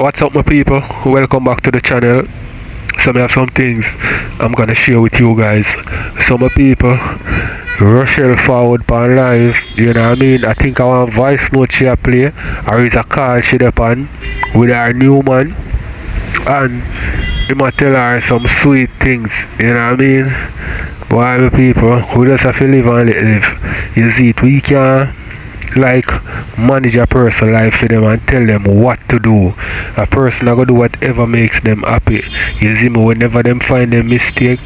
What's up my people, welcome back to the channel. So I have some things I'm gonna share with you guys. So my people, Rochelle forward pan live, you know what I mean? I think I want voice note she play, or is a call she on with her new man, and he might tell her some sweet things, you know what I mean? Why my people, we just have to live and let live. You see it, we can like manage a person's life for them and tell them what to do. A person are gonna do whatever makes them happy. You see me, whenever them find a mistake,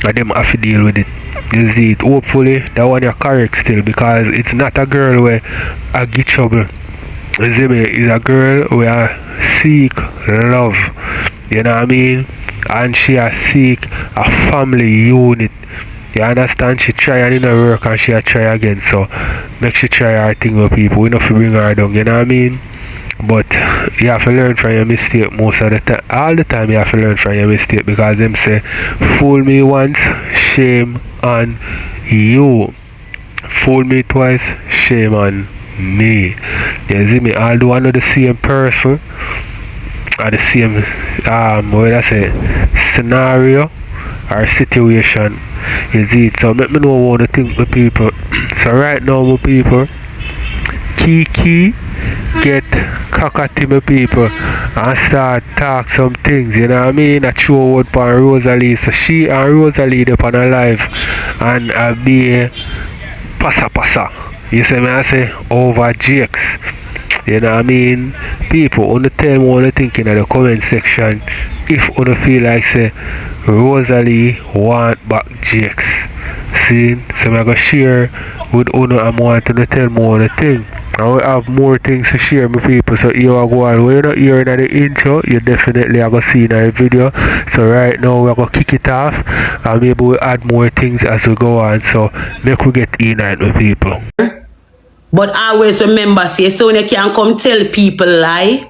and them have to deal with it. You see it, hopefully that one you're correct still, because it's not a girl where I get trouble. You see me, it's a girl where I seek love. You know what I mean? And she a seek a family unit. You understand? She try and it not work and she a try again. So make she try her thing with people. We not to bring her down, you know what I mean? But you have to learn from your mistake most of the time. All the time you have to learn from your mistake, because them say, fool me once, shame on you. Fool me twice, shame on me. You see me? Although I know the same person or the same what I say, scenario or situation. You see it? So let me know what I think with people. So right now my people, Kiki get cockatty my people and start talk some things, you know what I mean? I throw word for Rosealee. So she and Rosealee up on her live and I be passa. You see me I say over jakes. You know what I mean? People, on the tell me what you think in the comment section if you feel like say Rosealee want back jakes. See? So I'm gonna share with Uno and want to tell me what you think. I will have more things to share with people. So here I go on. When you're not hearing the intro, you definitely are gonna see in the video. So right now we're gonna kick it off and maybe we'll add more things as we go on. So make we get in it with people. But always remember, say, so when you can come tell people lie,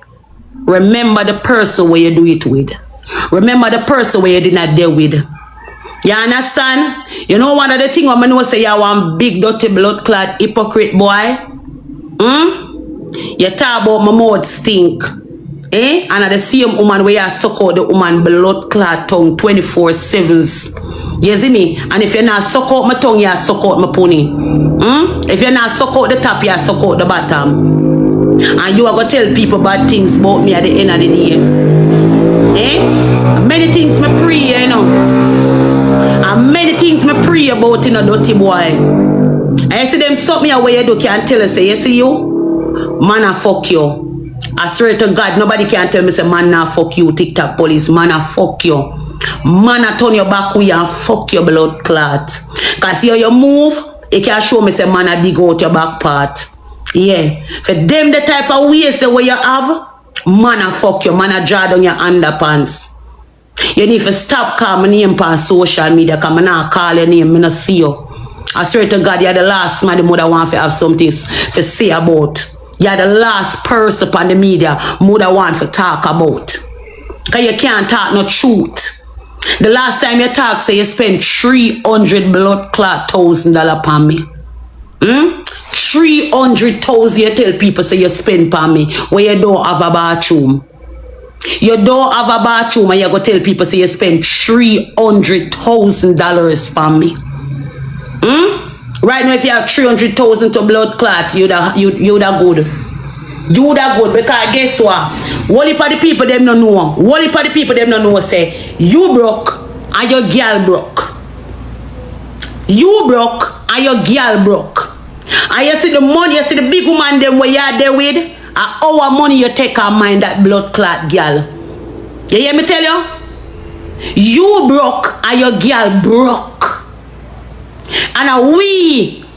remember the person where you do it with. Remember the person where you did not deal with. You understand? You know one of the things I know say you want big dirty blood clot hypocrite boy? You talk about my mouth stink. Eh? And the same woman where you suck out the woman blood clot tongue 24/7. You see me? And if you're not suck out my tongue, you suck out my pony. If you're not suck out the top, you suck out the bottom. And you are going to tell people bad things about me at the end of the day. Eh? Many things me pray, you know. And many things me pray about in a dirty boy. And you see them suck me away, you do can't tell us, say, you see you? Man, I fuck you. I swear to God, nobody can tell me, say, man, I fuck you, TikTok police. Man, I fuck you. Man, I turn your back with you and fuck your blood clot. Because here you move, you can show me, say, man, I dig out your back part. Yeah. For them, the type of ways the way you have, man, I fuck you. Man, I draw down your underpants. You need to stop calling my name on social media, because I not call your name, I not see you. I swear to God, you're the last man the mother want to have something to say about. You're the last person on the media mother want to talk about. Because you can't talk no truth. The last time you talk, say you spent $300 blood clot $1,000 upon me. 300,000 you tell people say you spend upon me when you don't have a bathroom. You don't have a bathroom and you go tell people say you spend $300,000 upon me. Right now, if you have 300,000 to blood clot, you'd have good. You'd have good, because guess what? What if the people them don't know? What if the people them don't know? Say you broke and your girl broke. You broke and your girl broke. And you see the money, you see the big woman them where you are there with, and our money you take and mind that blood clot girl. You hear me tell you? You broke and your girl broke. And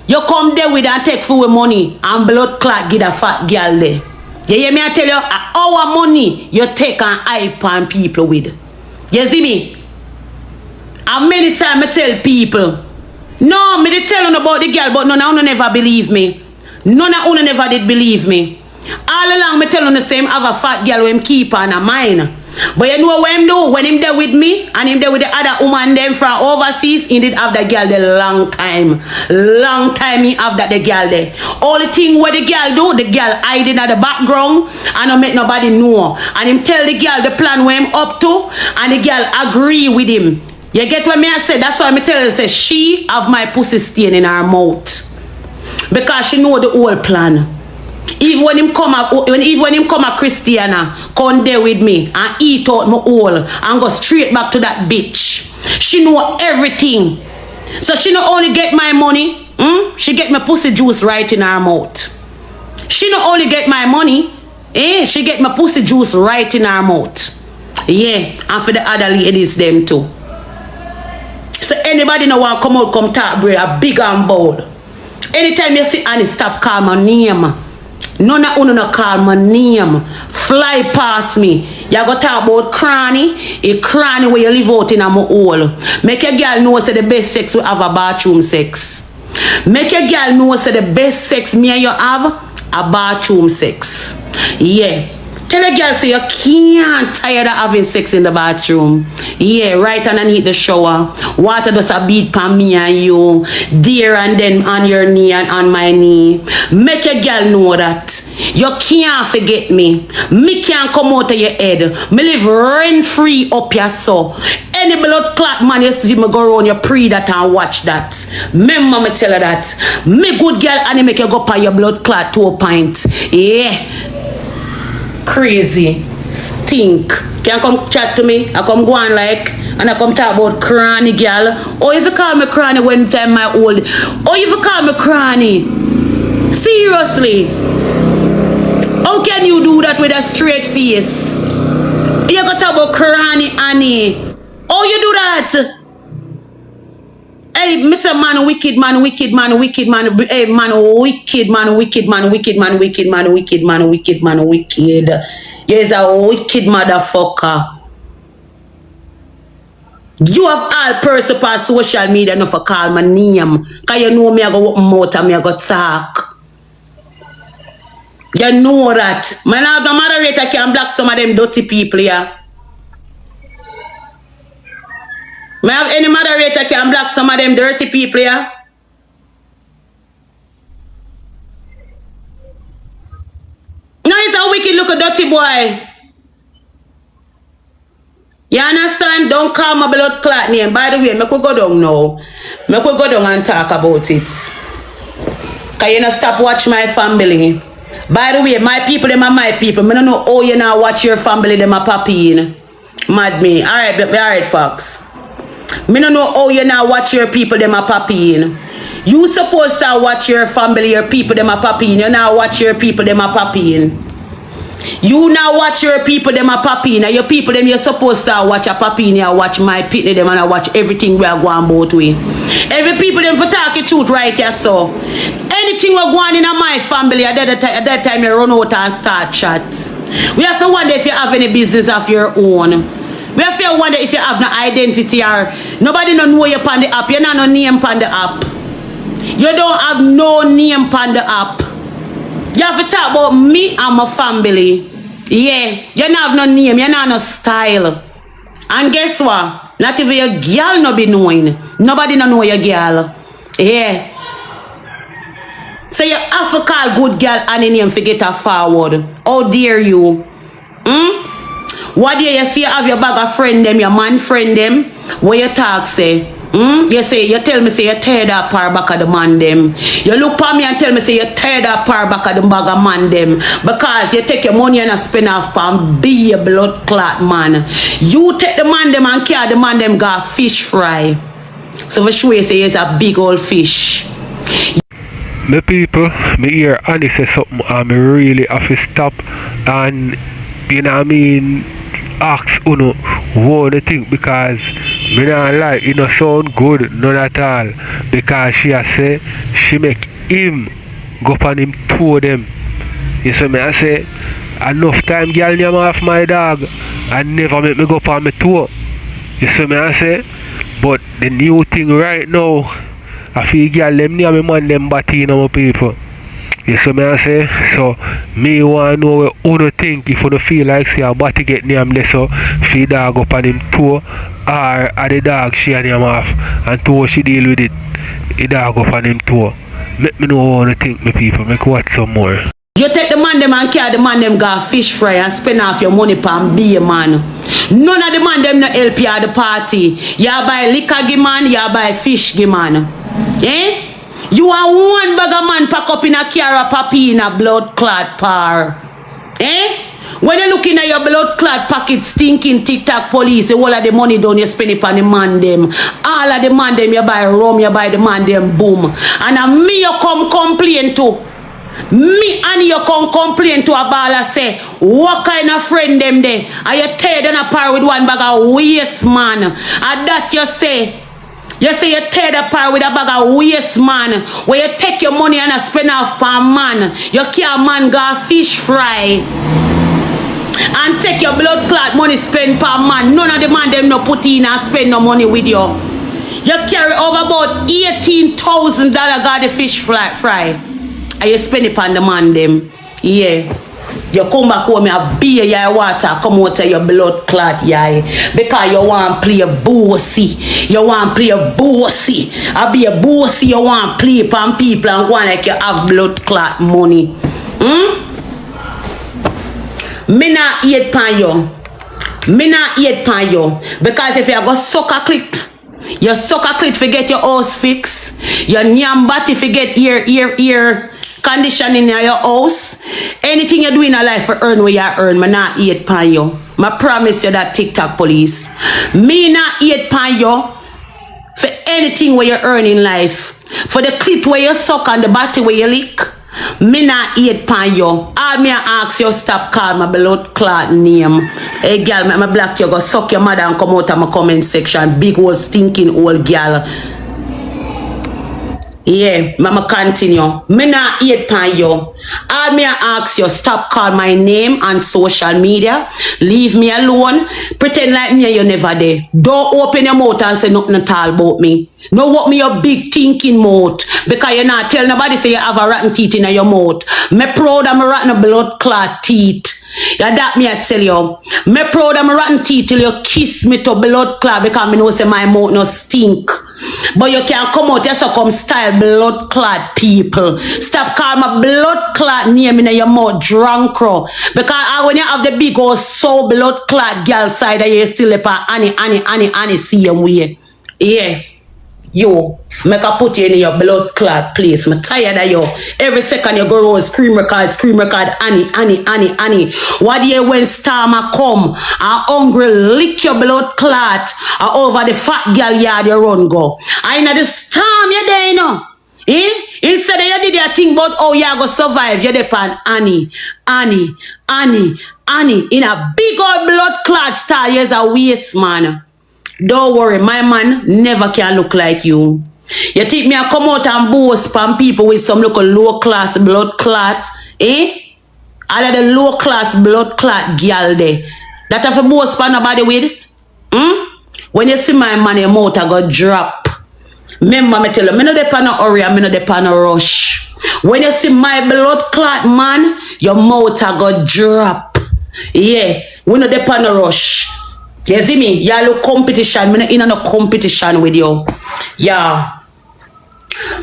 you come there with and take for money and blood clot get a fat girl there. You hear me I tell you, our money you take and hype on people with. You see me? And many times I tell people, no, me they tell you about the girl, but none of you never believe me. None of you never did believe me. All along, me tell him the same have a fat girl when him keep on a mine. But you know what him do? When him there with me and him there with the other woman them from overseas, he did have the girl there long time. Long time he have that the girl there. All the thing what the girl do, the girl hiding at the background and don't make nobody know. And him tell the girl the plan where him up to and the girl agree with him. You get what me I said? That's why me tell her, say she have my pussy stain in her mouth. Because she know the whole plan. Even when him come a Christiana, come there with me and eat out my whole and go straight back to that bitch. She know everything. So she not only get my money, she get my pussy juice right in her mouth. She not only get my money, she get my pussy juice right in her mouth. Yeah, and for the other ladies them too. So anybody know want come out, come talk, bro, a big and bold. Anytime you see Annie, stop call my name. None of you no call my name. Fly past me. You go talk about cranny. A cranny where you live out in a hole. Make your girl know say the best sex we have a bathroom sex. Make your girl know say the best sex me and you have a bathroom sex. Yeah. Tell a girl say you can't tired of having sex in the bathroom. Yeah, right underneath the shower. Water does a beat pan me and you. There and then on your knee and on my knee. Make your girl know that. You can't forget me. Me can't come out of your head. Me live rent free up your soul. Any blood clot man you see me go around you pre that and watch that. Remember me tell her that. Me good girl and make you go by your blood clot 2 pints. Yeah. Crazy, stink. Can come chat to me? I come go on like, and I come talk about cranny girl. Or if you call me cranny when time my old. Or if you call me cranny. Seriously. How can you do that with a straight face? You got to talk about cranny Annie. How you do that? Hey, Mr. Man, wicked man, wicked man, wicked man. Hey, man, wicked man, wicked man, wicked man, wicked man, wicked man, wicked man, wicked. You're a wicked motherfucker. You have all person on social media enough for call my name. Because you know me, I go open mouth and me, I go talk. You know that. Man, I have the moderator can block some of them dirty people, yeah. May I have any moderator can block some of them dirty people, yeah? No, he's a wicked looking dirty boy. You understand? Don't call my blood clot name. By the way, make we go down now. Make we go down and talk about it. Because you not stop watch my family. By the way, my people, them are my people. I don't know how you now watch your family, them are popping. Mad me. Alright, Fox. Me don't know how you now watch your people, them a popping. You supposed to watch your family, your people, them a popping. You now watch your people, them a popping. You now watch your people, them a popping. And your people, them you're supposed to watch a popping. You watch my pitney, them and I watch everything we are going both way. Every people, them for talking truth right here, so. Anything we're going in my family, at that time you run out and start chat. We have to wonder if you have any business of your own. We have to wonder if you have no identity or nobody don't know you on the app. You don't have no name on the app. You don't have no name on the app. You have to talk about me and my family. Yeah, you don't have no name, you don't have no style. And guess what? Not even your girl no be knowing. Nobody don't know your girl. Yeah. So you have to call good girl and the name for get her forward. How dare you? What do you see? You have your bag of friend them, your man friend them. Where you talk say? You tell me say you tear that par back of the man them. You look at me and tell me say you tear that par back of the bag of man them. Because you take your money and spend off and be a blood clot man. You take the man them and carry the man them got fish fry. So for sure you say it's a big old fish. Me people, me hear Annie say something and me really have to stop and you know what I mean, ask uno what they think, because me not like it don't sound good none at all, because she a say she make him go up on him toe them. You see me I say enough time girl name off my dog and never make me go up on my toe. You see me I say, but the new thing right now I feel girl them near me man them body, you know, my people. You see me I say? So me want to know what you think if you feel like say a body get name there so feed dog up on him toe or are the dog she and him off and toe she deal with it. The dog up on him toe. Let me know what you think, my people. Make watch some more. You take the man them and carry the man them go fish fry and spend off your money pan beer man. None of the man them no help you at the party. You buy liquor give man, you buy fish give man. Eh? You are one bag of man pack up in a car papi in a blood clot par. Eh? When you looking at your blood clot pocket stinking TikTok police, all of the money down you spend it on the man them. All of the man them you buy rum, you buy the man them boom. And me you come complain to. Me and you come complain to a baller say, what kind of friend them there? Are you tired on a par with one bag of waste man? And that you say you tear the par with a bag of waste man. Where you take your money and spend off per man. You can't man go fish fry. And take your blood clot money spend per man. None of the man them no put in and spend no money with you. You carry over about $18,000 got the fish fry. And you spend it on the man them. Yeah. You come back home, you beer your water, come out of your blood clot, yeah. Because you want to play a bossy. You want to play a bossy. I be a bossy, you want to play upon people and go on like you have blood clot money. Me not eat pan you. Me not eat pan you. Because if you go suck a clit, you suck a clit forget your house fix. Your nyam body forget ear condition in your house. Anything you do in your life for earn where you earn, me not eat pan you. I promise you that TikTok police. Me not eat pan you for anything where you earn in life. For the clit where you suck and the body where you lick. Me not eat pan you. All me ask you stop call my blood clot name. Hey girl, my black you go suck your mother and come out of my comment section. Big old stinking old girl. Yeah, mama continue. Me not eat pan you. All me ask you stop call my name on social media. Leave me alone. Pretend like me you never there. Don't open your mouth and say nothing at all about me. No what me your big thinking mouth. Because you not tell nobody say you have a rotten teeth in your mouth. Me proud of my rotten blood clot teeth. Yeah, that me I tell you. Me proud of my rotten teeth till you kiss me to blood clot because me know say my mouth no stink. But you can't come out just come style blood clot people. Stop calling my blood clot name in your mouth drunk crow. Because when you have the big old so blood clot girl side you still up Annie see him way. Yeah. Yo, make a put you in your blood clot place. I'm tired of you. Every second you go around scream record, Annie. What do you when Starmer come? A hungry lick your blood clot over the fat girl yard you run go. I know the storm you there, you know. Eh? Instead of you did your thing about how you go survive, you depend Annie. In a big old blood clot star, you's a waste man. Don't worry, my man never can look like you. You think me I come out and boast from people with some local low class blood clot, eh? All of the low class blood clot girl there. That have a boast for nobody with? When you see my man, your mouth I go drop. Remember me tell you, me no depend no hurry, me no depend no rush. When you see my blood clot man, your mouth I go drop. Yeah, we no depend no rush. You see me? You look competition. Me not in no competition with you. Yeah.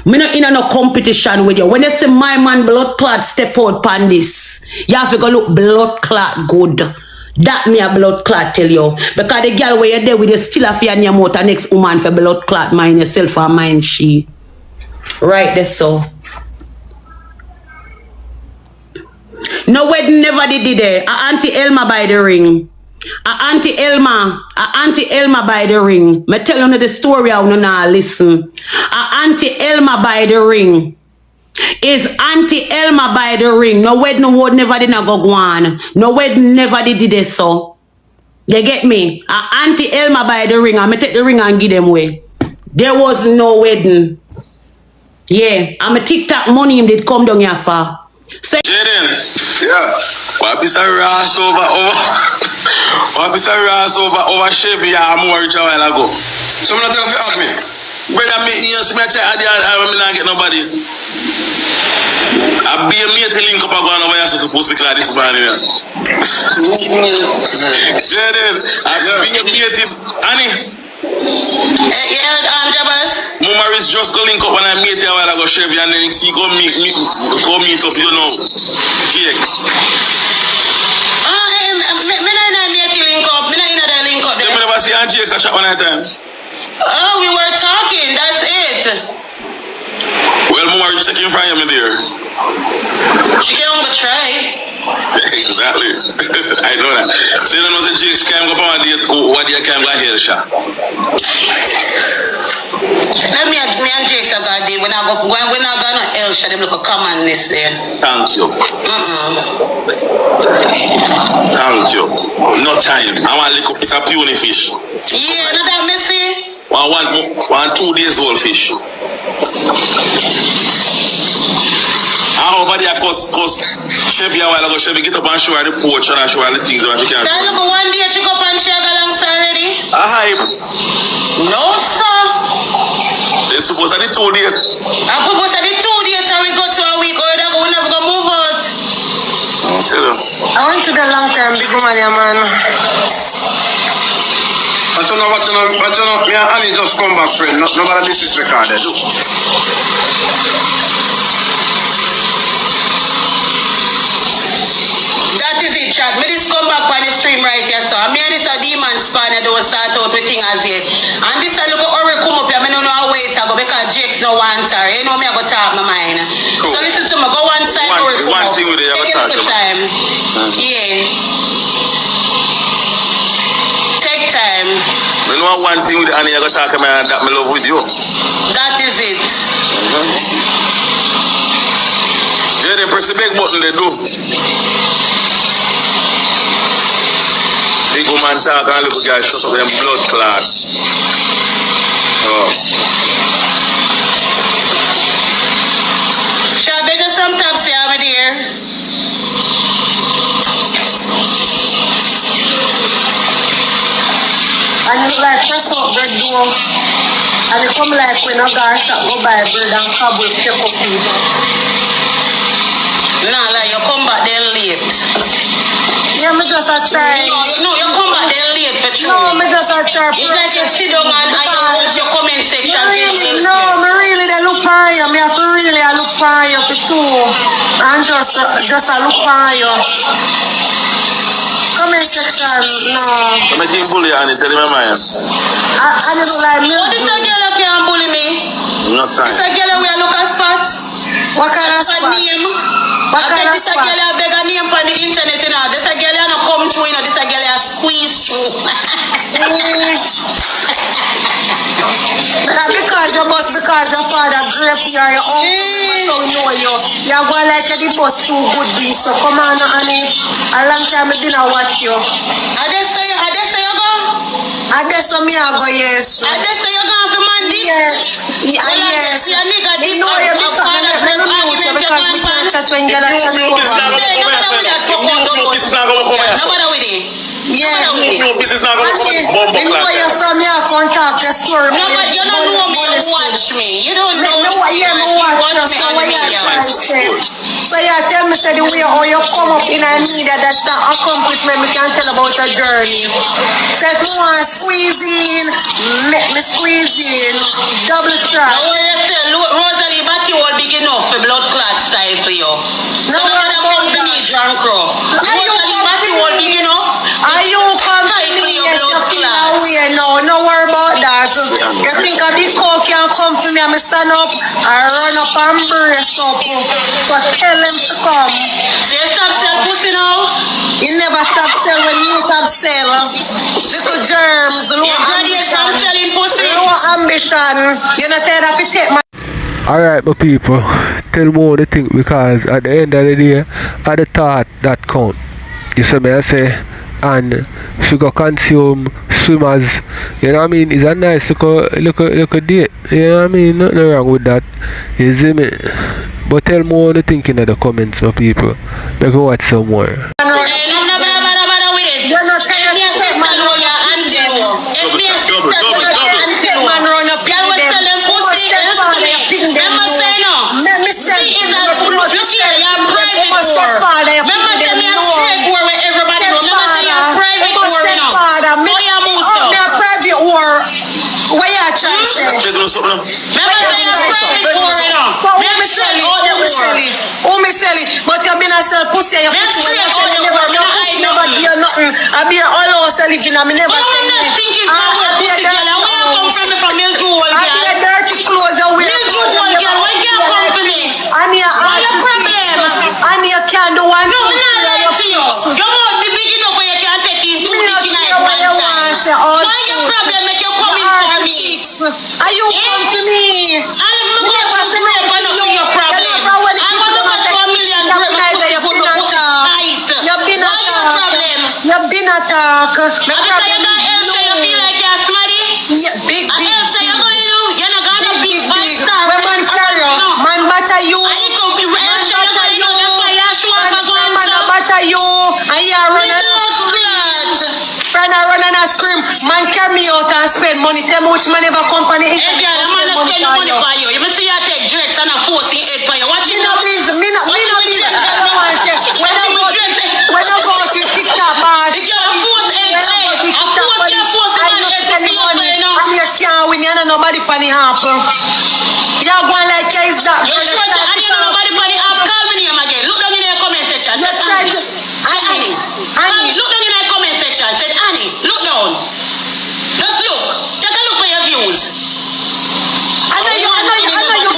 Me not in no competition with you. When you see my man blood clot step out pan this, you have to go look blood clot good. That me a blood clot tell you. Because the girl where you there with you still have your name out the next woman for blood clot mind yourself or mind she. Right there so. No wedding never did there. Auntie Elma by the ring. Auntie Elma by the ring. Me tell you the story I wanna now listen. Auntie Elma by the ring. Is Auntie Elma by the ring. No wedding word never did not go on. No wedding never did this so. You get me? Auntie Elma by the ring. I'ma take the ring and give them away. There was no wedding. Yeah. I'm a TikTok money him did come down here for. Say Jayden, yeah. What is a ras over Chevy a more a while ago? So I'm not telling you to ask me. Brother, me, you see me check at the I not get nobody. I be a mate link up going over here to pussy clad this morning. Jayden, I be a mate Annie. Yeah, Jabaz. Mama is just go link up and I meet you while I go Chevy and then see go meet up, you know. GX. Me not meet you link up. Me not in that link up. They never see Aunt GX a shot one time. Oh, we were talking. That's it. Well, Mama is checking for you, my dear. She can't go try. Exactly. I know that. So you don't know the GX can't go on a date. What you can't go ahead, shot. Let me and Jakes are going to when I go when I go on L shot them look a commonness there. Thank you. Thank you. No time. I want to lick up piece of puny fish. Yeah, not that messy. One 2 days old fish. How over there cause Chevy a while ago, Chevy get up and show her the porch and show her the things that she can. So look one day check up and shag alongside already? A hype. No sir. They suppose that the 2 days. I propose that the 2 days and we go to a week or we never go move out. I'll tell you. I went to the long term big woman, yeah, man. But you know, me and Annie just come back, friend. Nobody disrespected. That is it, chat. Me just come back on the stream right here, so me and this a demon spawn and don't start out with things as yet. And this a look at Ori come up here, I don't know how wait I go because Jake's no answer. You know me I go talk my mind. Cool. So listen to me, go one side Ori come up. One thing with it, take a time. Yeah. Take time. You know one thing with Annie I go talk about that me love with you. That is it. Yeah, they press the big button they do. Big woman talk and little guy shut up them blood clot. Oh. Shall I beg you some taxi, my dear? And you like press up bread door. And you come like when a guy shop go buy bread and crab with check up people. Nah, like you come back then late. Yeah, me just a try. No, you come back then late for true. No, me just a try. It's like you sit down and you hold your comment section. Me really they look for you. Me have to really look for you for two. And just a look for you. Comment section, no. I'm making bully and tell him my mind. I don't like me. Oh, this a girl that can't bully me. No time. This a girl where I look at spots. What kind of spot? What kind of spot? This a girl that beg a name on the internet, you know. This a girl that not come through, you know. This a girl that squeeze through. Because your father grew up here, your uncle know you. You're going like the bus too good be. So come on, honey. A long time I didn't watch you. I just say you go? I guess so me I go, yes. I just say you go for Monday? Yes. Yes. Your nigga did know you because we can't chat when you're not chatting over. No matter with it. Yeah. Business not going to come and bomb you know you're from your contact the story. No, but you don't know me, you watch me. You don't know me. So yeah, tell me say the way how you come up in a need that's an accomplishment we can tell about your journey. Says me want squeeze in, make me squeeze in, double try. No way you tell Rosalie Batty will big enough for blood clot style for you. So no one come for me, John Crow. Rosalie Batty will big enough. Are you come to me? No worry about that. You think a big coke can come to me and I stand up and run up and brace up. So tell them to come. So you stop sell pussy now? You never stop sell when you stop sell. Little germs, low ambition. Selling pussy? Low ambition. You're not tired of it take my... Alright, my people, tell me what you think, because at the end of the day, at the thought that count. You see me, I say, and she go consume swimmers, you know what I mean? It's a nice look date, you know what I mean? Nothing wrong with that, you see me? But tell me what you think in the comments, my people. Make me watch some more. know something? Remember saying you're private for it now. Me sell it. But you been a sell pussy. You never give nothing. I be all over selling. I never sell I'm not thinking about pussy girl. And where you come from me from Mills Wall girl? I be a dirty clothes. Mills Wall girl, where you come from me? I'm your problem? I'm your can do one. No, I'm not lying to you. Your mouth is big enough where you can take in 2 big night one time. Why your problem make you come in for me? Are you come to me? I never go to rape and not your problem. I want to go to a million rape and pussy put my pussy tight. Why your problem? You've been attacked. Every time you got Elsha, you feel like you're smarty? Big. Elsha, you're not gonna be big star. When man carry man batter you. I ain't gonna be Elsha, you're going to that's why you're sure for going man so. batter you. And you run and friend I run and I scream. Man carry me out and spend money. Tell me which man ever company. Hey girl, I'm not spending money for you. You see you take drinks and a forcing head for you. Watch it now. Me not when I go to TikTok, if you're a force head, a force the man head to be also, you know. And you can't win, you know nobody funny happen. You're going like is that. You sure say, and you know nobody funny up? Call me name again. Look down in the comment section. Say Annie. Look down in the comment section. Say Annie. Look down. Just look. Take a look for your views. I know you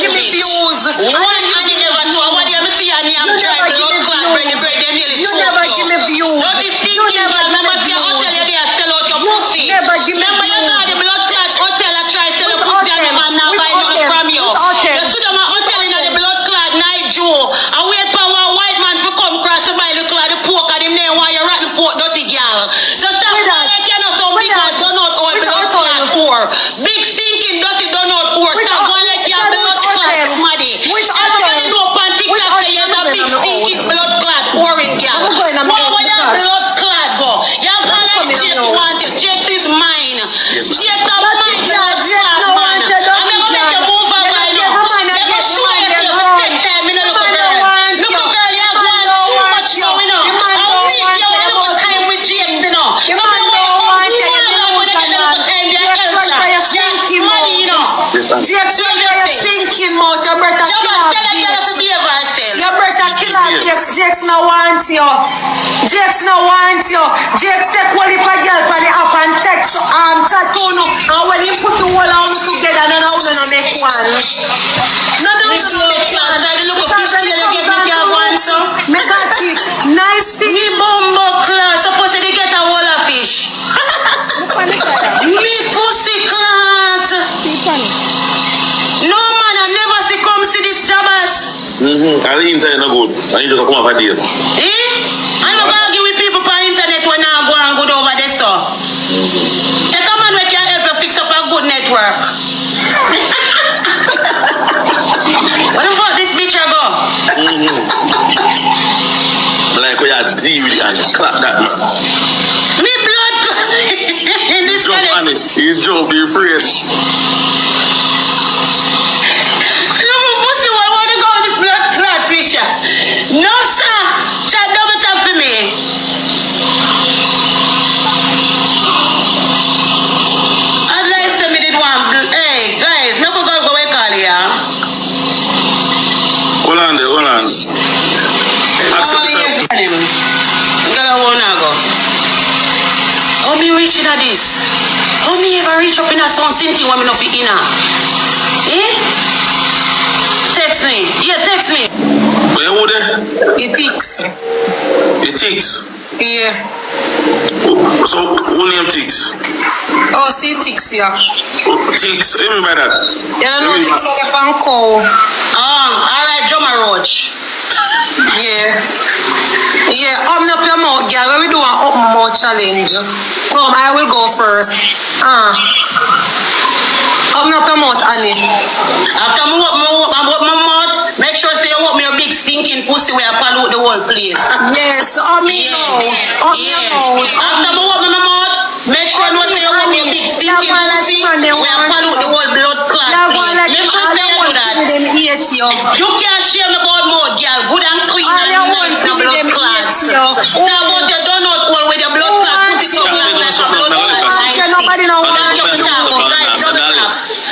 give me views. One Annie never told. What do you see Annie? I'm trying to look glad bring the bread. You never give me views. Not this thing, remember see a hotel you there sell out your pussy. Remember you got the blood clot hotel I try sell your pussy and the man now buy nothing from you. You see them a hotel in the blood clot night Joe. I wait for one white man to come across to buy the clot the pork and him name why you rotten pork dirty girl. So stop like you know some big donut oil blood clot whore. Big stinking dirty donut whore. Stop going like you blood clot smaddy. Everybody know on TikTok say you're a big stinking blood clot whoring girl. What would that blood clot go? You're going like Jake want it. Jake's is mine. Jake's a mine blood clot man. I'm never make you move over by now. Never show yourself at the same time. Me no look a girl. Look a girl, you're going too much now, you know. I'm weak, you want to go time with Jake's, you know. So me want to go time with Elsha. You're money, you know. Jake's thinking mouth, your brother Jake's no want you. Jake's no want you. Jake said quality girl for the app and text chat to no. And when you put the whole on together, then I don't make one. No, make it nice thing. Me bumbo class, supposed to get a whole of fish. Me pussy class. No man, I never see come see this jobbers. I think internet no good. I need to come up at here. I don't argue with people on internet when I go and good over there, so. Take a man where can help you fix up a good network. What the fuck this bitch I go? Like we are deal with it and clap that man. Me blood in this jump on it. You jump, you afraid. No sir, chat double tap for me. At least me did one. Hey guys, no go away call here. Hold on. How me reaching at this? How me ever reach up in a sound thing when me no fit in her? Text me. Yeah, text me. Where would they? It ticks. It ticks? Yeah. So, who name ticks? Oh, see ticks, yeah. Ticks, what do you mean by that? Yeah, no, ticks on the panko. Alright, Joma Roach. Yeah. Yeah, open up your mouth, girl. When we do an open mouth challenge. Come, I will go first. Open up your mouth, Annie. After I open my mouth, make sure say you open your big stinking pussy where I pollute the whole place. Yes, After I open my mouth, make sure you say you open your big stinking pussy where I pollute the whole blood clot place. Make sure say you do that. You can't shame about mouth, girl. Good and clean and nice the blood clots. Tell about your donut hole with your blood clot pussy so long like a blood clot. Nobody knows.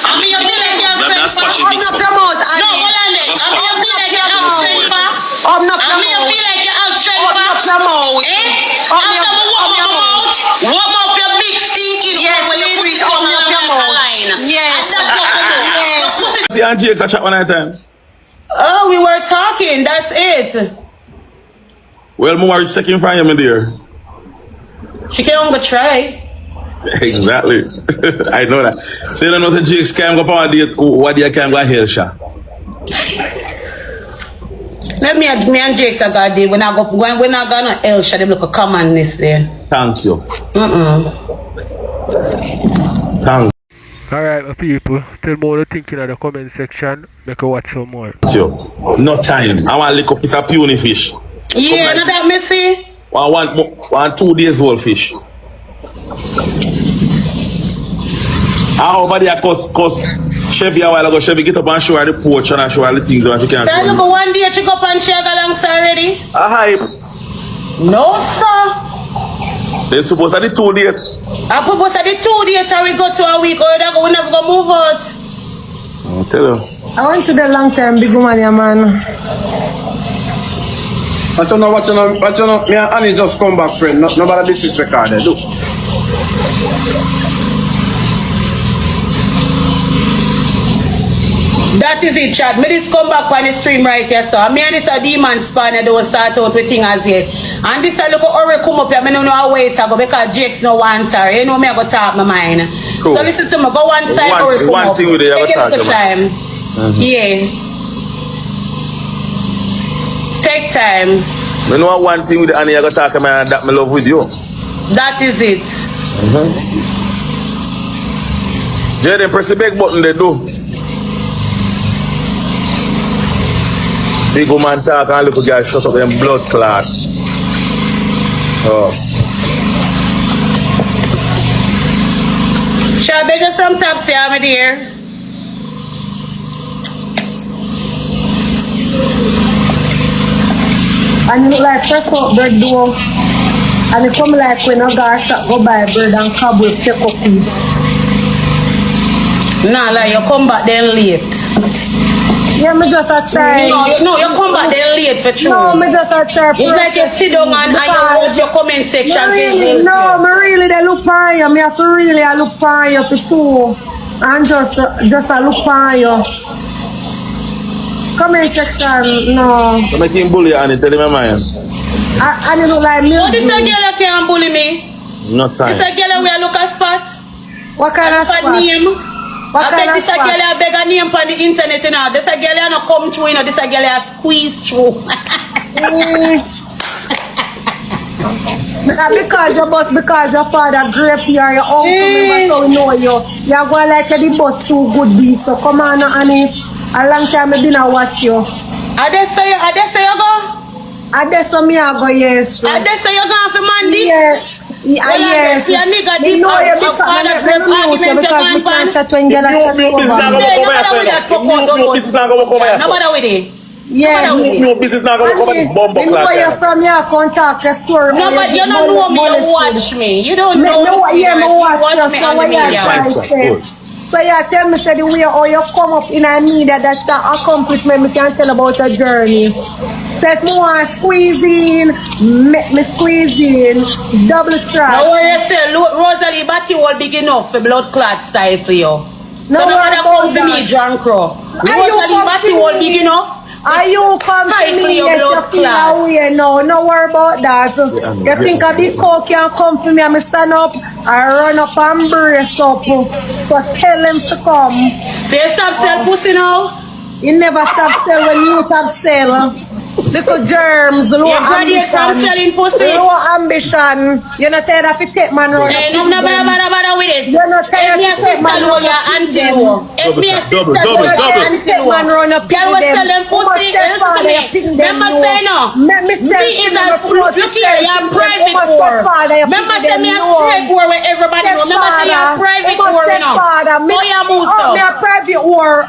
I mean, you and Jakes a chat one night time. Oh, we were talking. That's it. Well, more checking from you, my dear. She can't go try. Exactly. I know that. So you don't know the Jakes can go on a date. What do you can go hell, Sha? Let me and Jakes are got there. When I go to hell, Sha, them look a commonness there. Thank you. Thank Alright, my people, tell me what you think in the comment section. Make a watch some more. you. No time. I want to lick up piece of puny fish. Yeah, not that messy. I want 2 days old fish. How about the cause Chevy a while ago? Chevy get up and show her the porch and show her the things that she can't So look, one day check up and share alongside already. A hype. No, sir. They supposed to be 2 days. I propose that the 2 days and we go to a week or we never go move out. I'll tell you. I went to the long time big woman, yeah, man. But you know, me and Annie just come back, friend. Nobody disrespect her there, look. That is it, Chad. Me just come back on the stream right here, so me and this a demon spawn and don't start out with things as yet. And this a look already come up here, I don't know how wait to go because Jake's no answer. You know me I go talk my mind. Cool. So listen to me, go one side or come one up. thing with the Take other a little time. Yeah. Take time. I know one thing with Annie I got to talk about that I love with you. That is it. Jayden, press the big button they do. Big woman talk and little girl shut up them blood clots. Oh. Shall I beg you some taps here, my dear? And you look like press up bird door. And it come like when a guy shot go buy bird and cobweb take up it. Nah, like you come back then late. Yeah, me just a try. No, you come back then late for true. No, me just a try. It's like you sit down and you watch your comment section. Really, no, me really they look on you. Me have to really I look on you for two. And just a look on you. Comment section, no. So make him bully Annie, tell him my mind. And you look like me. Oh, this a girl that can't bully me. No time. This a girl where I look at spots. What kind of spot? Name. What I kind bet of this a spot? girl I beg a name on the internet, you know. This a girl I not come through, you know. This a girl I squeeze through. Because your father grew up here, your uncle member, so we know you. You're going like the bus too good be. So come on, Annie. A long time I've been a watch you. I just say you go. I just saw me I go, yes. I just say you going for Mandy. Yeah. Well, Yes. your nigga You did know you a father because we can't chat when you chat over. Business not gonna come over. No matter with it. Yeah. No business not gonna come over this bomb You know you're from your contact your story. No, but you don't know me, you watch me. You don't know me. Yeah, me watch you, me so on the what you media. trying to say? So you tell me say the way how you come up in a media, that's the accomplishment me can tell about your journey. So if me want squeeze in, make me squeeze in, double try. No worry, Rosalie Batty will big enough for blood clot style for you. So no matter come for me, John Crow. Rosalie Batty will big enough. Are you come to me? Yes, you feel away. No worry about that. You think a big coke can come for me and me stand up, I run up and brace up. So tell them to come. So you stop sell pussy now? You never stop sell when you stop sell. Little germs, low ambition. From selling pussy. Low ambition. You're not tired of it, take man run. Hey, no bother with it. You're not tired of it, take man run. Double. Take man run up. Girl was selling pussy. Remember say no. Me is a look here, you're private war. Remember say me a straight war where everybody know. Remember say you're private war, you know. So you move so. Me a private war.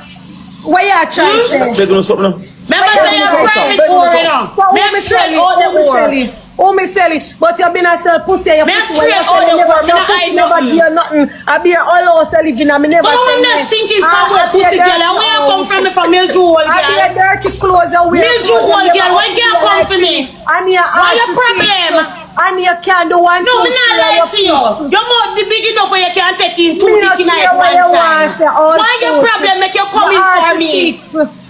What you trying to say? They're doing something now. Remember say you're private war, you know. Me sell all the war. Oh, me sell it, but you been a sell pussy. Your pussy straight all the war. Me not hide never give nothing. I be all over selling. I me never. But I'm not thinking from where pussy girl. And where you come from? Me from Mildew Hole girl. I be a dirty clothes. Mildew Hole girl. Where you come for me? Why your problem? And you can't do one. No, me not lie to you. Your mouth the big enough where you can take in two dick in at one time. Why your problem make you come in for me?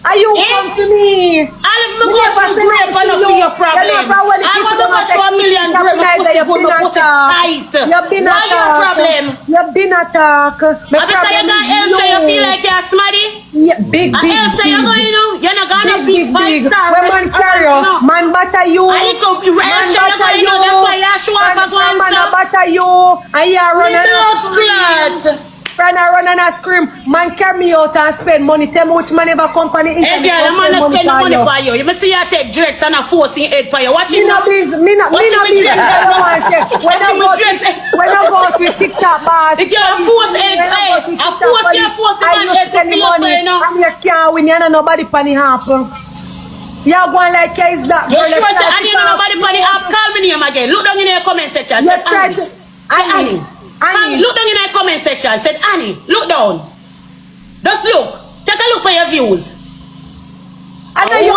Are you come to me? I'll let me go to grape and not be your problem. I want to go to $1 million grape and pussy tight. Why your problem? You've been attacked. Because you're not Elsha, you feel like you're smarty? Yeah, big. Elsha, you're not gonna be 5-star. Man carry you, man batter you. I come to Elsha, you're going that's why you show up at once. Man batter you, and you're running out. Friend, I run and I scream, man carry me out and spend money. Tell me which man ever company Hey girl, I'm not spending money for you. You must see you take drugs and a forcing head for you. Watching me no business. Me no business. When I go to TikTok bars, if you're a force head, a force the man head to be your say now. And you can't win, you know nobody funny happen. You're going like is that you sure say, and you know nobody funny happen? Call me name again. Look down in your comment section. Say Annie. Annie. Look down in the comment section. Said Annie, look down. Just look. Take a look for your views. I know you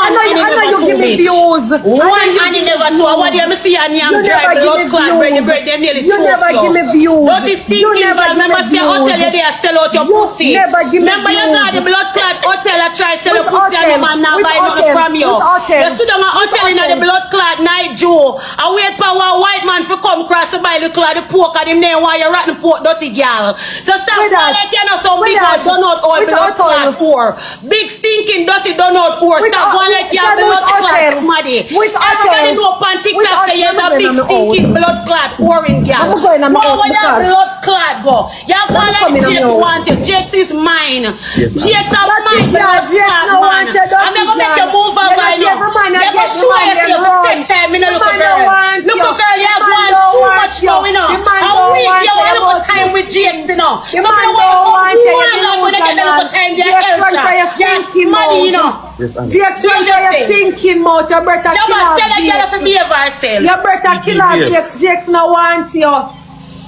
give me views. One Annie never two. What do you see Annie and drive the blood clot bread them nearly you never give me views. Don't you thinking girl, remember say hotel you there sell out your pussy. Remember you got the blood clot hotel I try sell your pussy and no man now buy nothing from you. You sit down at hotel in the blood clot night Joe. I wait for one white man to come across to buy the clot the pork and him name why you rotten pork dirty girl. So stop like you know some big old donut or blood clot poor. Big stinking dirty donut poor. Stop one like you have blood clot somebody. Everybody know upon TikTok say you're a big stinking blood clot pouring girl. Where your blood clot go? You're going like Jakes wanted. Jakes is mine. Jakes are mine. Blood clot man. I'm never make you move over by now. Never show yourself to take time in a look girl. Look girl, you have one too much going on. A week you want to go time with Jakes, you know. Some people want to go when they get a little time with Elsha. You're money, you know. Jakes, you're thinking mouth, you better kill her. Tell a girl to behave herself. You better kill her, Jakes. Jakes no want you.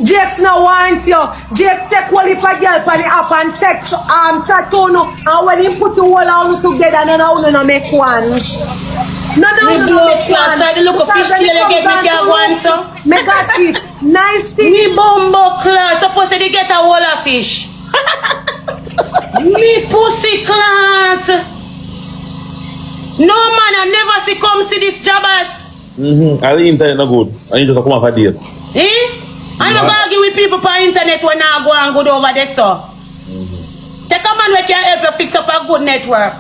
Jakes no want you. Jakes take one of a girl for the app and text chat on you. And when you put the whole all together, then you no make one. No, make one. So the look of fish tail you get me can one so. Make a tip. Nice thing. Me bumbo class. Supposed to get a whole of fish. Me pussy clat. No man, I never see come see this jobbers. I the internet no good. I need to come up a date. I'm not argue with people on internet when I go and good over there so. Take a man who can help you fix up a good network.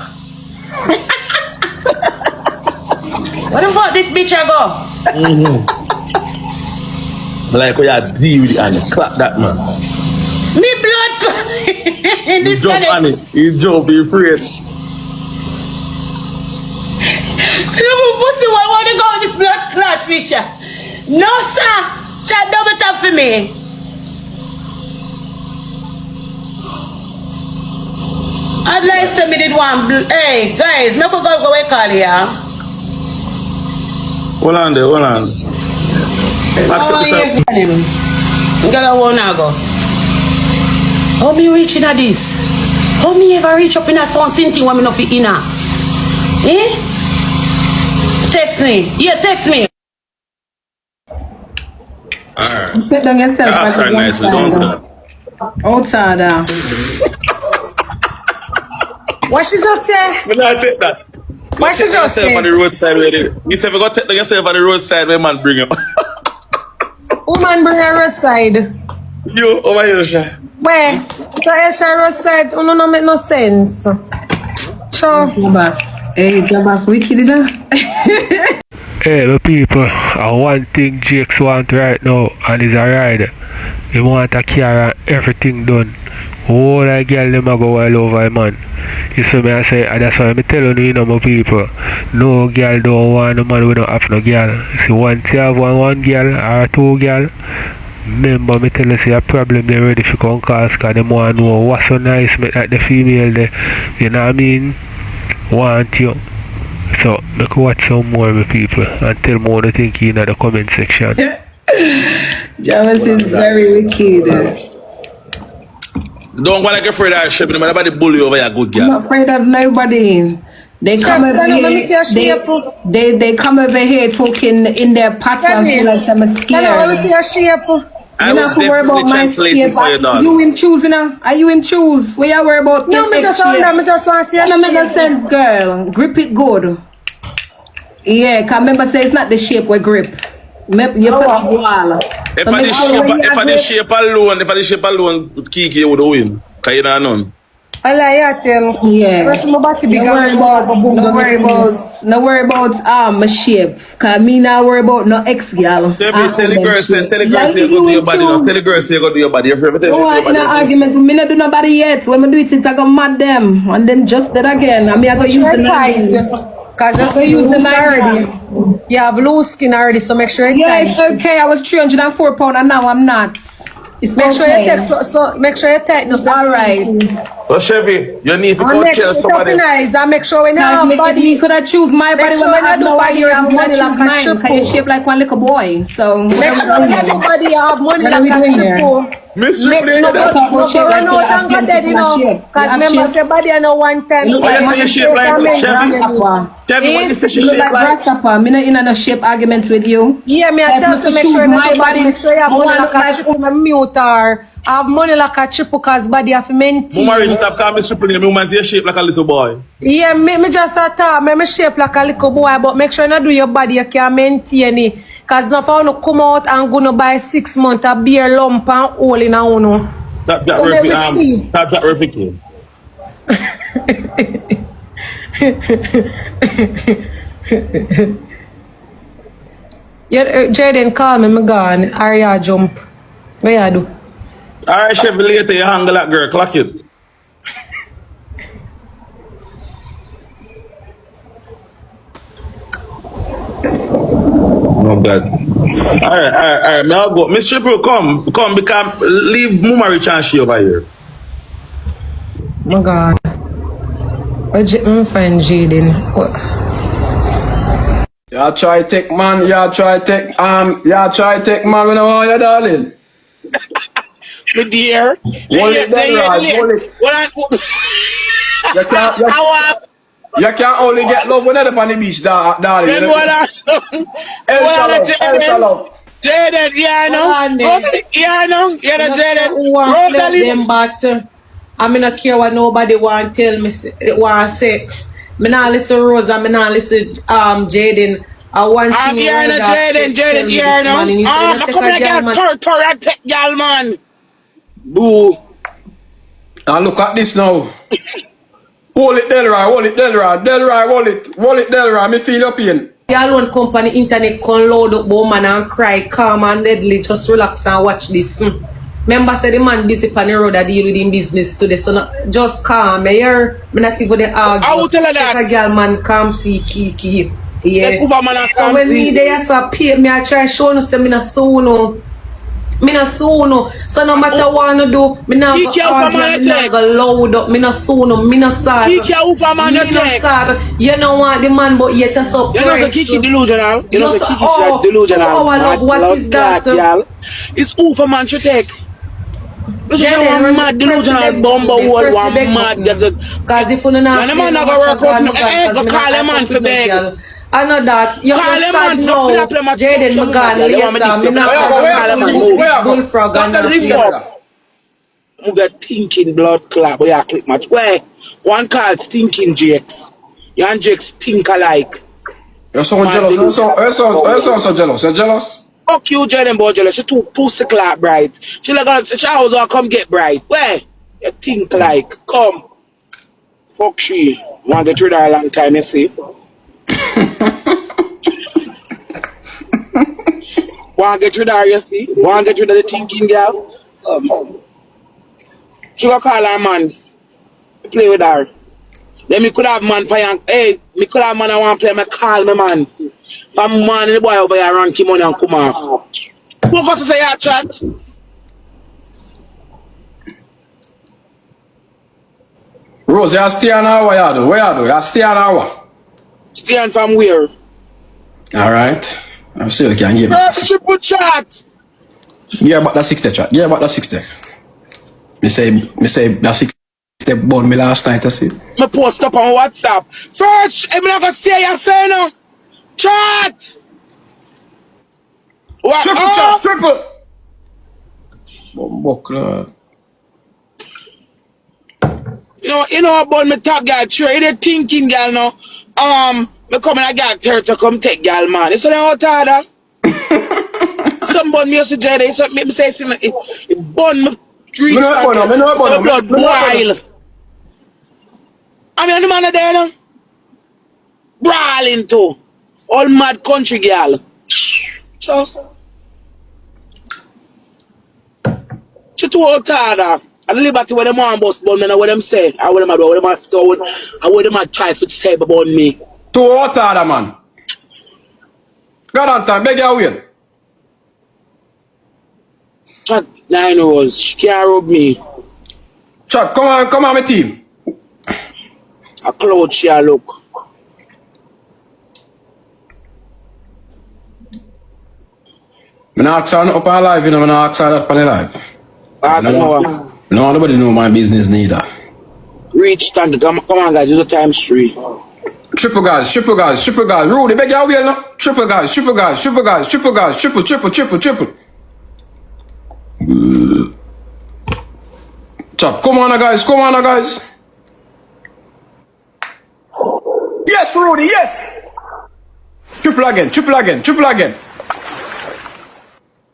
What the fuck this bitch I go? Like how you deal with it and clap that man. Me blood in this jump on it. You jump, you afraid. Little pussy want to go with this blood clot fisher. No sir. Chat double tap for me. I'd like to me did one. Hey guys, me go away call here. Hold on there, hold on. Accept yourself. Girl, I wanna go. How me reaching at this? How me ever reach up in a something when me no fit inna? Text me. Yeah, text me. Alright. Sit down yourself. Outside nicely, don't do that. Outside. What she just say? Me not take that. What she just say? On the roadside where they. You say we go take yourself on the roadside where man bring you. Woman bring her roadside. You over here, Sha. Where? So Elsha roadside, no make no sense. Sure. Hey, Jabas, wicked enough. Hey, the people, one thing Jakes want right now, and is a ride. He want a car and everything done. All I girl them a go all over man. You see me I say, and that's why I'm telling you, my people, no girl don't want no man, we don't have no girl. See, once you have one girl or two girl, remember me tell you, say a problem they ready for come cause, because they want to know what's so nice make like the female there, you know what I mean? Want you. So, make watch some more of people and tell me what you think in the comment section. Jabas is very wicked. Don't go like afraid of shit, nobody bully over your good girl. I'm not afraid of nobody. They come over here. They come over here talking in their patois. I feel like I'm scared. Let me see a shape. I will definitely translate it for you, Are you in shoes now? Are you in shoes? Where you worry about? No, me just want to see a shape. That makes sense, girl. Grip it good. Yeah, cause remember say it's not the shape we grip. You put a wall. If I the shape alone, Kiki would win. Cause you know none. I like tell. Yeah. No worry about my shape. Cause me not worry about no ex girl. Tell the girl say you go do your body now. Tell the girl say you go do your body. You ever tell no argument. Me not do nobody yet. When me do it, I go mad them. And then just that again. I mean I go use the knife. Cause just use the knife already. You have loose skin already, so make sure it's tight. Yeah, it's okay. I was 304 pounds and now I'm not. It's make sure you take so make sure you tighten up. All right. So Chevy, you need to go tell somebody. And make sure when you have body. Could I choose my body when I do body? You have money like a triple. Cause you shape like one little boy. So make sure when you have body, you have money like a triple. Miss Ripley, no run out and get dead, you know. Cause remember, say body I know one time. Why you say you shape like Chevy? Chevy, what you say she shape like? I'm not in a shape argument with you. Yeah, me I tell you make sure my body, make sure you have money like a triple. My mute or have money like a triple cause body have maintain. Mama rich stop calling me triple name. Woman say you shape like a little boy. Yeah, me just a talk. Me shape like a little boy, but make sure you not do your body you can maintain it. Cause now if I want to come out and go to buy 6 months a beer lump and hole in a uno. So let me see. That's that Ricky. Yeah, Jayden call me, I'm gone. Aria jump. Where you do? Alright, Chevy, later you hang that girl, clock it. Oh God. Alright. May I go? Miss Triple, come, because leave Mama Rich and she over here. My God. I'm find Jayden. Y'all try take man, y'all try take man, we know how you darling. My dear. Hold it then, right? Hold it. You can't only get love when you're on the beach, darling. Elsa love. Jayden, yeah, no. Yeah, Jayden. Rosealee. But I'm not care what nobody want to tell me, want to say. Me not listen Rosa, me not listen Jayden. I want to Jayden, yeah, no. I come and get her take y'all, man. Boo. And look at this now. Hold it, Delroy, hold it, Delroy, me feel your pain. Y'all want company internet can load up woman and cry, calm and deadly, just relax and watch this. Remember say the man busy on the road that deal with him business today, so just calm, here. Me not even the argue. I will tell her that. A girl man come see Kiki. Yeah. So when me there so pay me I try show no say me not so no. Me not so no. So no matter what I do, me not go argue, me not go loud up, me not so no, me not sad. Kiki over man you take. You know what the man but yet a suppress. You know the Kiki delusional. You know the Kiki delusional. What is that? It's over man you take. This is one mad delusional bumble world, one mad. Cause if you don't have the man never work out, go call a man for beg. I know that. You call a man no. Jayden McGann later. Me not bullfrog and move that thinking blood clot. Where you click match? Where? One called stinking Jakes. You and Jakes stink alike. You're so jealous. You're so jealous. You're jealous? Fuck you, Jayden boy jealous. She too pussy clot bright. She like she always want come get bright. Where? You think like come. Fuck she. Want to get rid of her a long time, you see? Want to get rid of her, you see? Want to get rid of the thinking girl? She go call her man. Play with her. Then me could have man for young. Hey, me could have man I want to play. Me call me man. From man and the boy over here rank him money and come off. Who got to say your chat? Rose, you stay an hour, you do? Where you do? You stay an hour? Stay from where? Alright. I'm sure you can give me. Triple chat. Yeah, but that's 60 chat. Yeah, but that's 60. Me say that's 60 Step bun me last night, I see. Me post up on WhatsApp. First, I'm not gonna say you say no. Chat! What? Triple chat, triple! Bumbuckler. You know about me talk girl, sure, you thinking girl now. Me come and I got her to come take girl man. It's not how tired. Somebody me used to jayden, so me say it burn me three Me know blood boil. I mean the man there now. Brawling too. All mad country girl. So she too old tired. And the liberty where them want bust about me and what them say. I what them do, what them say, and what them try to say about me. Too hot harder, man. God on time, beg your will. Chat 9 hours, she can't rub me. Chat, come on, my team. A cloud she a look. I'm not asking her up on live, you know, I'm not asking her that on the live. No, nobody know my business neither. Reach, thank you. Come on, guys, it's a times 3. Triple guys. Rudy, beg your will now. Triple guys. Triple. Chat, come on, guys. Yes, Rudy, yes. Triple again.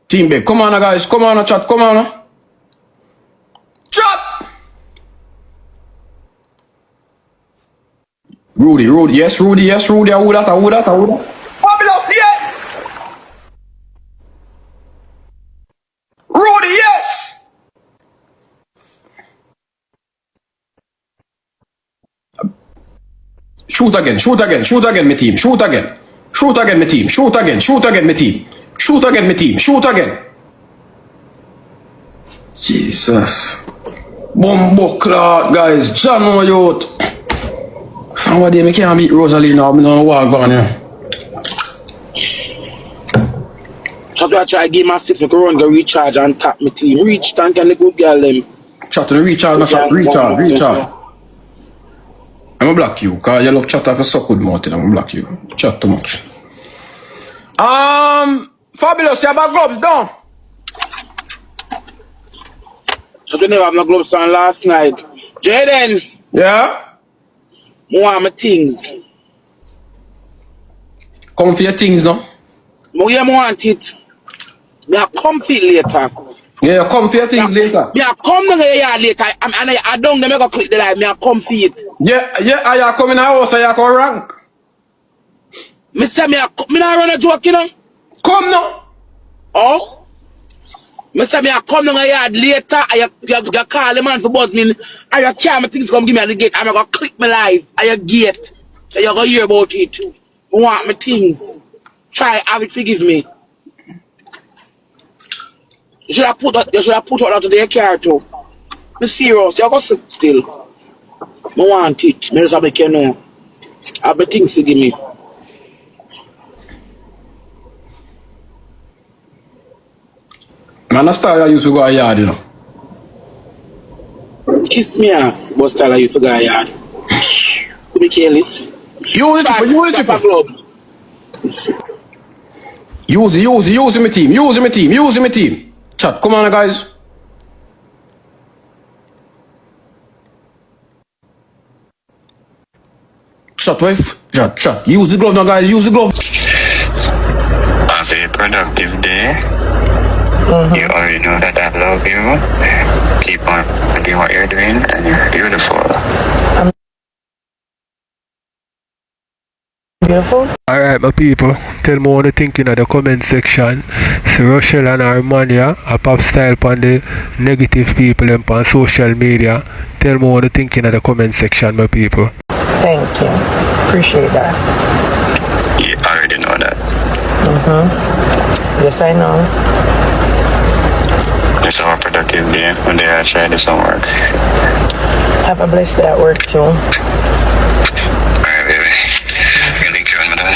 Team big, come on, guys. Come on, chat, come on. Chat. Rudy, yes, Rudy. I would that. Fabulous, yes. Rudy, yes. Shoot again, my team. Shoot again, my team. Jesus. Bumbo cloud, guys. John, no youth. What day, I can't beat Rosalie now. I don't know what going on here. I try to give my 6, I can run, go recharge and tap my team. Reach, thank and the good girl them. Chat and recharge, recharge. I'm gonna block you, because you love chat for so good mouth, I'm gonna block you. Chat too much. Fabulous, you have my gloves down. So you never have my gloves on last night. Jayden. Yeah? I want my things. Come for your things now. I want it. I come for it later. Yeah, you come for your things later. I come to the yard later. I don't go click the live. I come for it. Yeah, you come in the house and you come rank. I say, I not run a joke, you know? Come now. Oh? I say, I come to the yard later. You call the man for buzz me. And you carry my things come give me at the gate. I'm going to click my live at your gate. So you're going to hear about it. I want my things. Try have it forgive me. You should have put out to their car too. I'm serious, you're going to sit still. I want it. I just make you know. I have things to give me. Man, that's style I used to go a yard, you know. Kiss me ass, but style I used to go a yard. You be careless. Use my team. Chat, come on, guys. Chat. Use the glove now, guys. Use the glove. Have a productive day. You already know that I love you. Keep on doing what you're doing, and you're beautiful. Beautiful. Alright, my people, tell me what you think in the comment section. So Rochelle and Armania, a pop style on the negative people and on social media. Tell me what you think in the comment section, my people. Thank you. Appreciate that. You already know that. Yes, I know. It's our productive day. One day I try this homework. Have a blessed day at work too. Alright, baby. Really good, madam.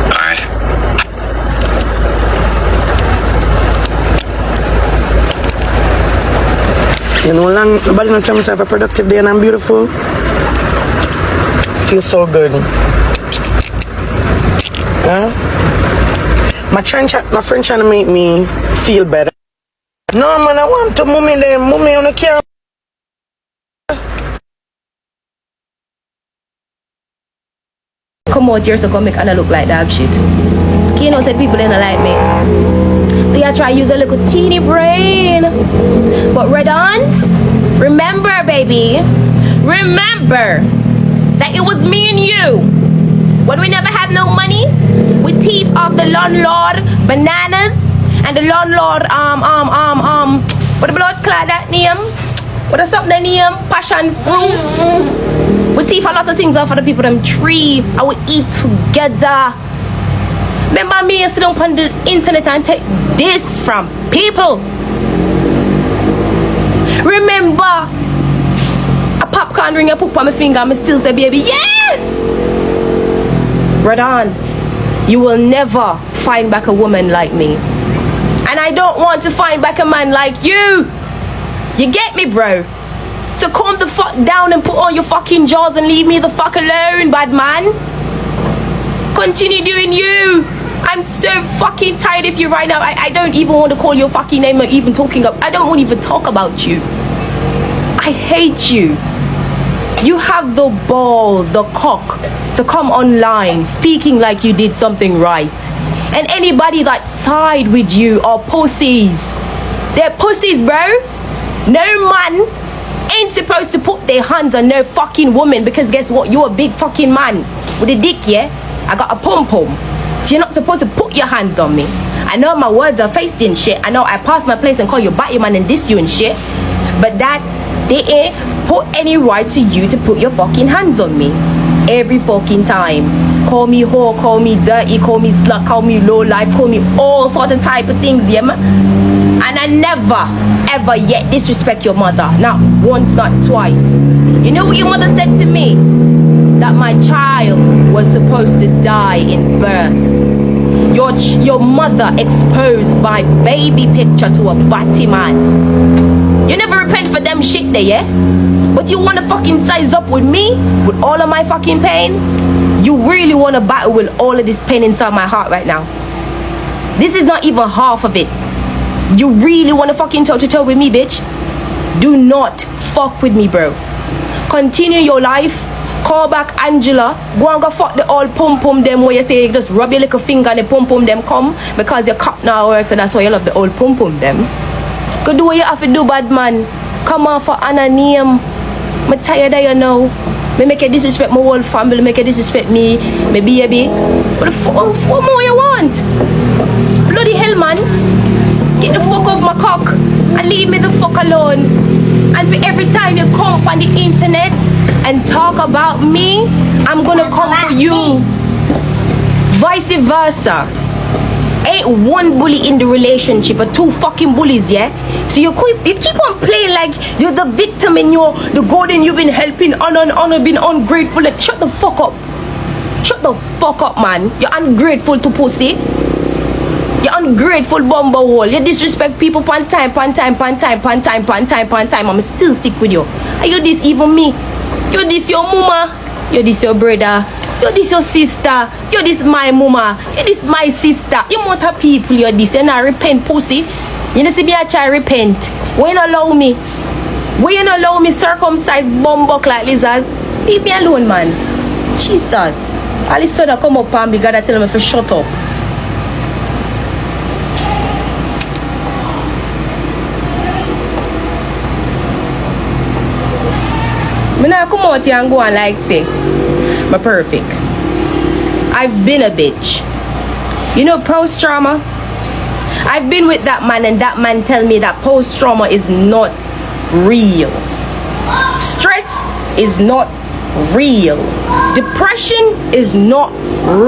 Alright. You know, nobody not tell me to have a productive day and I'm beautiful. Feels so good. Huh? My friend trying to make me feel better. No man, I want to mommy them. Mommy on the camera. Come out here so come make Anna look like dog shit. You know said people don't like me. So you try use a little teeny brain. But red ants, remember baby, remember that it was me and you. When we never had no money, we thief off the landlord bananas and the landlord what the blood clot that name? What is up the name? Passion fruit. We thief a lot of things off of the people them tree and we eat together. Remember me sit down on the internet and take this from people. Remember a popcorn ring I put on my finger and I still say baby yes. Red ants, you will never find back a woman like me. And I don't want to find back a man like you. You get me, bro? So calm the fuck down and put on your fucking jaws and leave me the fuck alone, bad man. Continue doing you. I'm so fucking tired of you right now. I don't even want to call your fucking name or even talking up. I don't want to even talk about you. I hate you. You have the balls, the cock to come online speaking like you did something right. And anybody that side with you are pussies. They're pussies, bro. No man ain't supposed to put their hands on no fucking woman because guess what? You're a big fucking man with a dick, yeah? I got a pom-pom. So you're not supposed to put your hands on me. I know my words are feisty and shit. I know I pass my place and call you batty man and diss you and shit. But that, they ain't put any right to you to put your fucking hands on me. Every fucking time. Call me whore, call me dirty, call me slut, call me low life, call me all sorts of type of things, yeah man? And I never, ever yet disrespect your mother. Not once, not twice. You know what your mother said to me? That my child was supposed to die in birth. Your mother exposed my baby picture to a batty man. You never repent for them shit there, yeah? But you wanna fucking size up with me? With all of my fucking pain? You really wanna battle with all of this pain inside my heart right now? This is not even half of it. You really wanna fucking toe to toe with me, bitch? Do not fuck with me, bro. Continue your life. Call back Angela. Go and go fuck the old pum-pum them where you say you just rub your little finger and the pum-pum them come because your cup now works and that's why you love the old pum-pum them. Go do what you have to do, bad man. Come on for Anna name. I'm tired of you now. Me make you disrespect my whole family, make you disrespect me, my baby. What more you want? Bloody hell, man. Get the fuck off my cock and leave me the fuck alone. And for every time you come on the internet and talk about me, I'm gonna come for you. Vice versa. Ain't one bully in the relationship, but two fucking bullies, yeah? So you keep on playing like you're the victim and you're the golden you've been helping on, been ungrateful. Like, shut the fuck up. Shut the fuck up, man. You're ungrateful to pussy. You're ungrateful bumble hole. You disrespect people pan time. I'ma still stick with you. Are you this even me? You this your mama? You this your brother? You this your sister? You this my mama? You this my sister? You mother people you this. You not repent pussy. You know see me I try repent. Why you not allow me? Why you not allow me circumcise bumbuck like lizards? Leave me alone, man. Jesus. All this stuff come up and be gotta tell me to shut up. Me not come out here and go and like say I'm perfect. I've been a bitch. You know post-trauma? I've been with that man and that man tell me that post-trauma is not real. Stress is not real. Depression is not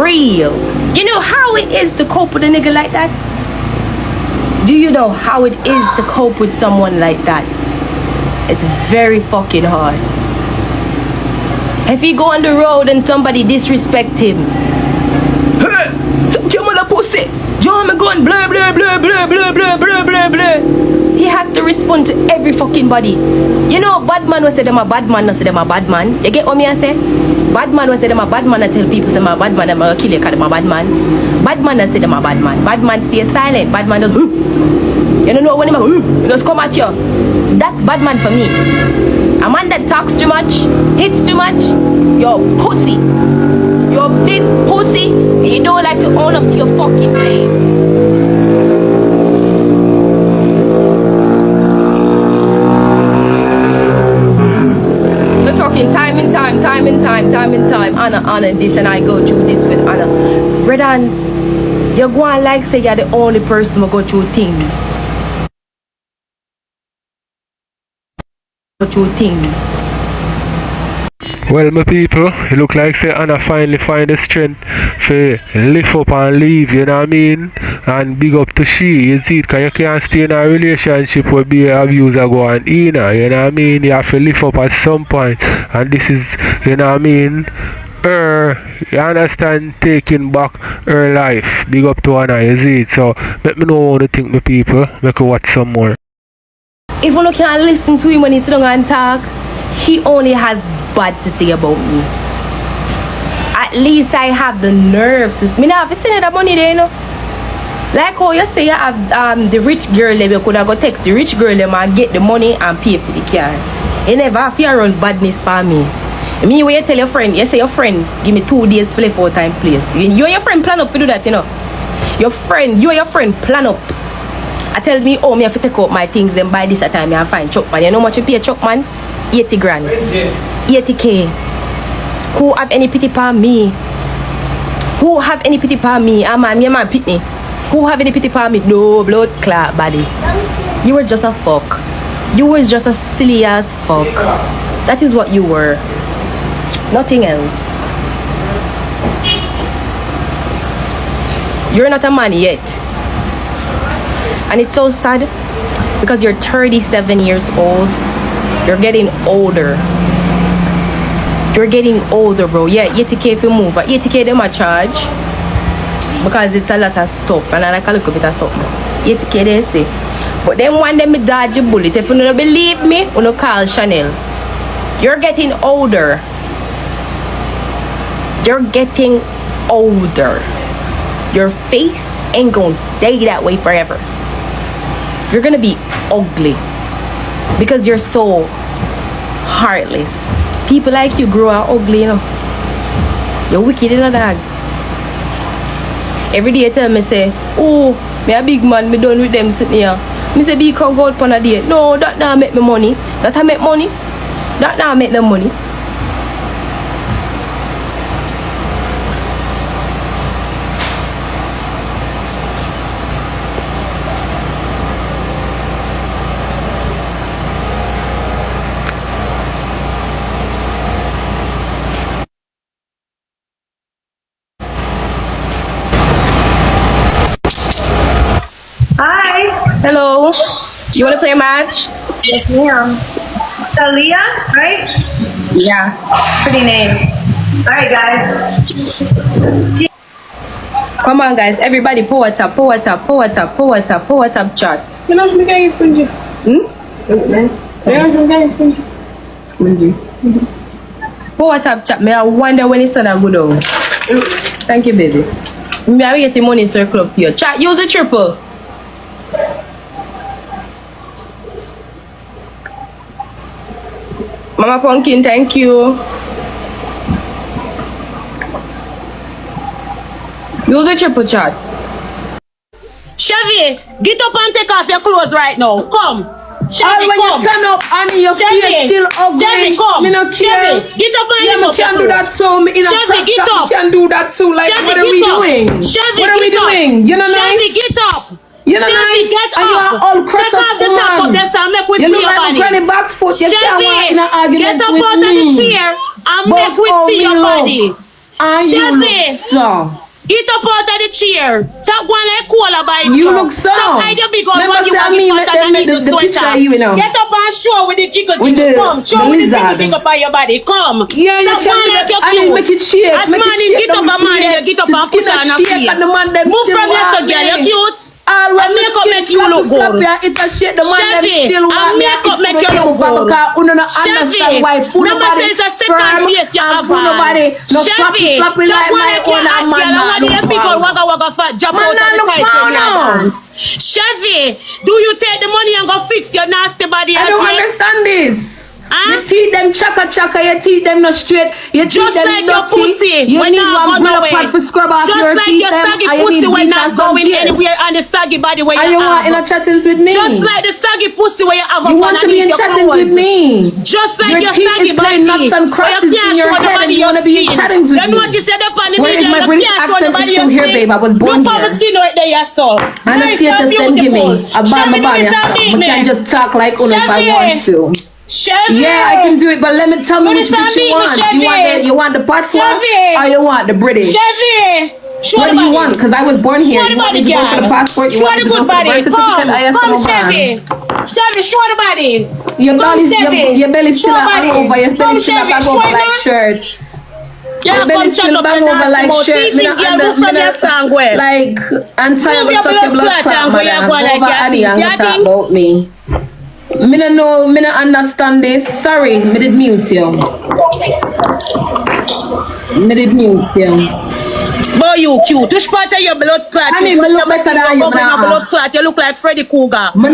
real. You know how it is to cope with a nigga like that? Do you know how it is to cope with someone like that? It's very fucking hard. If he go on the road and somebody disrespect him, hey, so your mother pussy, John me gun, blah blah blah blah blah blah blah blah blah. He has to respond. happen to every fucking body. You know, bad man will say them a bad man, not say them a bad man. You get what me I say? Bad man will say them a bad man, I tell people say them a bad man, I'm gonna kill you because them a bad man. Bad man will say them a bad man. Bad man stay silent. Bad man does you don't know when he just come at you. That's bad man for me. A man that talks too much, hits too much, you're pussy. You're big pussy. You don't like to own up to your fucking name. We're talking time and time. Anna, this and I go through this with Anna. Redans, you're going like say you're the only person who go through things. Well, my people, it look like say Anna finally find the strength to lift up and leave, you know what I mean? And big up to she, you see, because you can't stay in a relationship where be abuser go on in, you know what I mean? You have to lift up at some point, and this is, you know what I mean? You understand, taking back her life. Big up to Anna, you see it? So, let me know what you think, my people. Make you watch some more. If you can't listen to him when he's sitting and talk, he only has bad to say about me. At least I have the nerves. Me not have to send that money there, you know. Like how you say you have the rich girl, you could have go text the rich girl and get the money and pay for the car. You never have to run badness for me. I mean, when you tell your friend, you say your friend, give me 2 days for the 4-time place. You and your friend plan up to do that, you know. You and your friend plan up. I tell me, oh, me have to take out my things and buy this at time and find Chuck man. You know how much you pay Chuck man? 80 grand. 80K. Who have any pity for me? Who have any pity for me? Me man Pitney. Who have any pity for me? No blood clot body. You were just a fuck. You was just a silly ass fuck. That is what you were. Nothing else. You're not a man yet. And it's so sad because you're 37 years old. You're getting older. You're getting older, bro. Yeah, 80K if you move. But 80K them a charge because it's a lot of stuff and I like a little bit of something. 80K they say. But then one them me dodge a bullet. If you don't believe me, you don't call Chanel. You're getting older. You're getting older. Your face ain't gonna stay that way forever. You're gonna be ugly because you're so heartless. People like you grow up ugly, you know. You're wicked, you know, dog. Every day you tell me, say, oh, me a big man, me done with them sitting here. Me say, be come out on a day. No, that now make me money. That I make money. That now make them money. Hello. You want to play a match? Yes, ma'am. Talia, right? Yeah. Pretty name. All right, guys. Come on, guys. Everybody, power tap, power tap, power tap, power tap, power tap chat. You know, me guys, spongy. Power tap chat. Me I wonder when it's gonna go down. Thank you, baby. Me I get the money circle up here. Chat. Use a triple. Mama Pumpkin, thank you. Use the triple chat. Chevy, get up and take off your clothes right now. Come. Chevy, when come. you stand up and your face still ugly. Chevy, come. Me no care. Chevy, get up and yeah, lift up can your do that clothes. too. Me in a Chevy, get up. can do that too. Like, Chevy, what are we get up. doing? Chevy, what are we get up. doing? You know Chevy, nice? get up. You know Chevy, nice? get And you up. are all crossed Take up off the top of woman. this and make we You see look your like body. a granny back foot. You can't walk Chevy, in an argument get up with out of the me. chair and But make we see your body. And Chevy, you look so. get up out of the chair. Stop going like cola by You itself. look so. Stop hide your big old Remember body say when me you make put them on make the the picture sweater. of you, you know. Get up and show with the jiggle With jiggle. the- Come, show the with the lizard. jiggle jiggle by your body. Come. Yeah, you Stop can going do like that. you're And cute. make it shake. As Make it man, shake get up them a man, face. you get up and The put skin on a shake and the man face. them Move still from your walk so girl, me. you're cute. And makeup make you look good. It's a shit. The man them Chevy, still want and makeup make you look good. Chevy, number says a second face you have on. Chevy, so when I can't act, girl, I want the people wagga fat jump out of the tights when you dance. Chevy, do you take the money and go fix your nasty body? I don't understand this. Your teeth them chaka, your teeth them not straight. Your teeth just them like your dirty. pussy You when need not one go blood pot for scrub off just your like teeth your them, saggy and you pussy need when bleach not and some going gel. anywhere on the saggy body where and you you want in a chattings with me. Just like the saggy pussy where you have you up want to be in underneath your chattings clothes. with me. Just like your teeth saggy is playing body nuts and where crosses you can't in your show the head and body you your want to be in skin. chattings with Then me. what you said up on the Where is media, my you British can't show the accent body is your still here, skin. babe. I was born Look how here. my skin right there, you saw. And the status them give me. I buy my body. I can just talk like Una if I want to. Chevy. Yeah, I can do it, but let me tell me which you want. You want the patois or you want the British? Chevy. What do you want? Because I was born here. Show the You want body, me to go for the passport? You want me to go for the birth certificate? Come, Chevy. Chevy, show the body. Your belly still hang over. Your belly still hang over like shirt. Yeah, come shut up and ask shirt. Like, and tell me suck your blood clot, man. Go over Annie and talk about me. Me no know, me no understand this. Sorry, me did mute you. Boy, you cute. Which part of your blood clot? I mean, me look better than you. Blood clot. You look like Freddy Cougar. Move,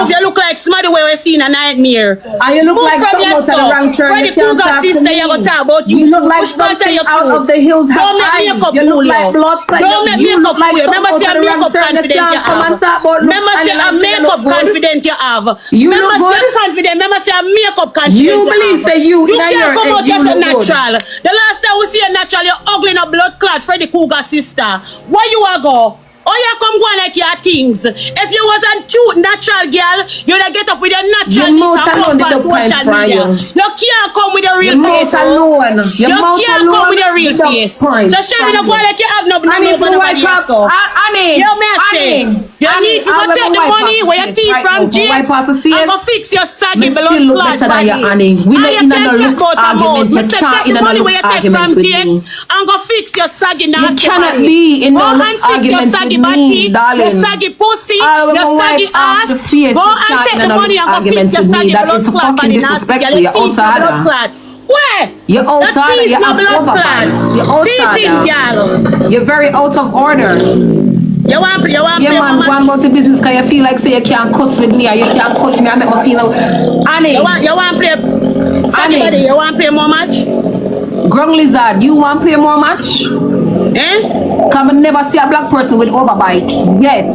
you look like somebody where we seen a nightmare. And you look move like something out of the wrong turn. Freddy Cougar sister, you go talk about you. You look like something out of the hills. Don't make makeup fool you. Don't make makeup fool you. Remember say a makeup confident you have. Remember say a makeup confident you have. Remember say a confident. Remember say a makeup confident you believe say you can't come out just a natural. The last time we see a natural, you're ugly in a blood clot Freddy Cougar sister. Where you are go? Oh, you come go like your things. If you was a cute natural girl, you'd get up with your natural social media. You can't come with your real face. You can't come with your real face. So Chevy, no go like you have nobody else. Annie, you may say you need to go take the money where your teeth from James and go fix your saggy blood clot body. And you can't check about a mouth. You say take the money where you take from James and go fix your saggy nasty body. Go and fix your saggy body, your saggy pussy, your saggy ass. Go and take the money and go fix your saggy blood clot body nasty. Your teeth blood clot. Where? You're out of order. You're You're very out of order. You want man, go about the business because you feel like say you can't cuss with me or you can't cuss with me. I make me feel Annie. You want play saggy body? You want play more match? Grung Lizard, you want play more match? Come and never see a black person with overbite yet.